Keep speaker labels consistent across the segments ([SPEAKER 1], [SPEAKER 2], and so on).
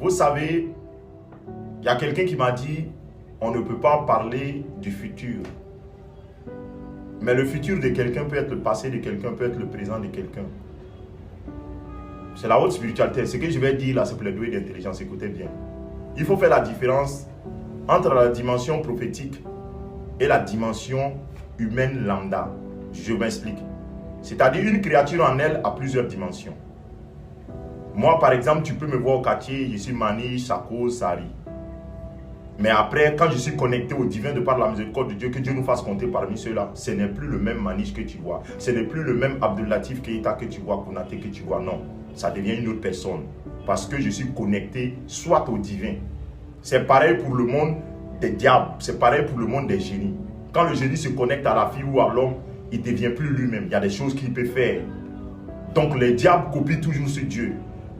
[SPEAKER 1] Vous savez, il y a quelqu'un qui m'a dit, on ne peut pas parler du futur. Mais le futur de quelqu'un peut être le passé de quelqu'un, peut être le présent de quelqu'un. C'est la haute spiritualité. Ce que je vais dire là, c'est pour les doués d'intelligence. Écoutez bien. Il faut faire la différence entre la dimension prophétique et la dimension humaine lambda. Je m'explique. C'est-à-dire une créature en elle a plusieurs dimensions. Moi, par exemple, tu peux me voir au quartier, je suis Maniche, Sako, Sari. Mais après, quand je suis connecté au divin de par la miséricorde de Dieu, que Dieu nous fasse compter parmi ceux-là, ce n'est plus le même Maniche que tu vois. Ce n'est plus le même Abdoulatif Keita que tu vois, Konaté que tu vois. Non, ça devient une autre personne. Parce que je suis connecté soit au divin. C'est pareil pour le monde des diables. C'est pareil pour le monde des génies. Quand le génie se connecte à la fille ou à l'homme, il ne devient plus lui-même. Il y a des choses qu'il peut faire. Donc les diables copient toujours ce Dieu.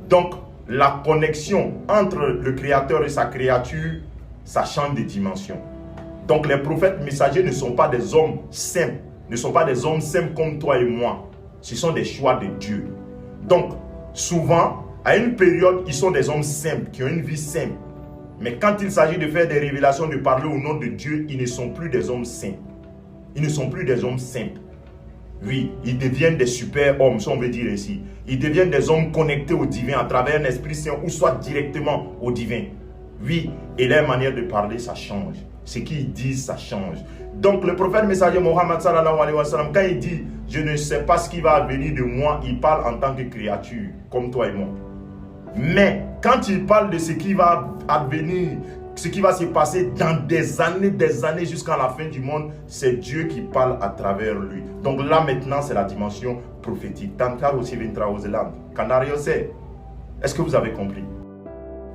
[SPEAKER 1] Donc la connexion entre le créateur et sa créature, ça change de dimension. Donc les prophètes messagers ne sont pas des hommes simples. Ne sont pas des hommes simples comme toi et moi. Ce sont des choix de Dieu. Donc souvent, à une période, ils sont des hommes simples, qui ont une vie simple. Mais quand il s'agit de faire des révélations, de parler au nom de Dieu, ils ne sont plus des hommes simples. Ils ne sont plus des hommes simples. Oui, ils deviennent des super hommes, si on veut dire ici. Ils deviennent des hommes connectés au divin à travers un esprit saint ou soit directement au divin. Oui, et leur manière de parler, ça change. Ce qu'ils disent, ça change. Donc le prophète messager Mohammed sallallahu alayhi wa sallam, quand il dit « Je ne sais pas ce qui va advenir de moi », il parle en tant que créature, comme toi et moi. Mais quand il parle de ce qui va advenir, ce qui va se passer dans des années jusqu'à la fin du monde, c'est Dieu qui parle à travers lui. Donc là maintenant, c'est la dimension prophétique. Tantar aussi ventra aux Zélande. Canario c'est. Est-ce que vous avez compris?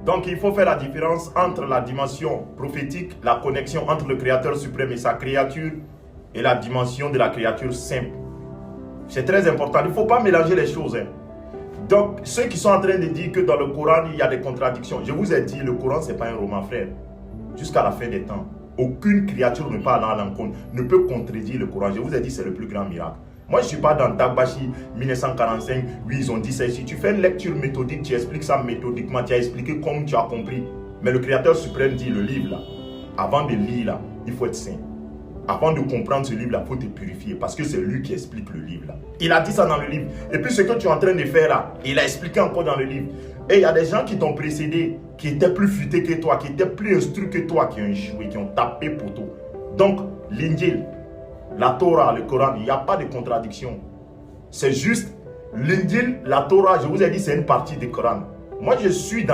[SPEAKER 1] Donc il faut faire la différence entre la dimension prophétique, la connexion entre le Créateur suprême et sa créature, et la dimension de la créature simple. C'est très important. Il ne faut pas mélanger les choses. Donc, ceux qui sont en train de dire que dans le Coran, il y a des contradictions. Je vous ai dit, le Coran, ce n'est pas un roman, frère. Jusqu'à la fin des temps, aucune créature ne peut aller à l'encontre, ne peut contredire le Coran. Je vous ai dit, c'est le plus grand miracle. Moi, je ne suis pas dans Dagbashi 1945. Oui, ils ont dit ça. Si tu fais une lecture méthodique, tu expliques ça méthodiquement, tu as expliqué comme tu as compris. Mais le Créateur suprême dit, le livre là, avant de lire là, il faut être saint. Avant de comprendre ce livre-là, il faut te purifier parce que c'est lui qui explique le livre-là. Il a dit ça dans le livre. Et puis ce que tu es en train de faire là, il a expliqué encore dans le livre. Et il y a des gens qui t'ont précédé, qui étaient plus futés que toi, qui étaient plus instruits que toi, qui ont échoué, qui ont tapé poteau. Donc, l'Injil, la Torah, le Coran, il n'y a pas de contradiction. C'est juste l'Injil, la Torah, je vous ai dit, c'est une partie du Coran. Moi, je suis dans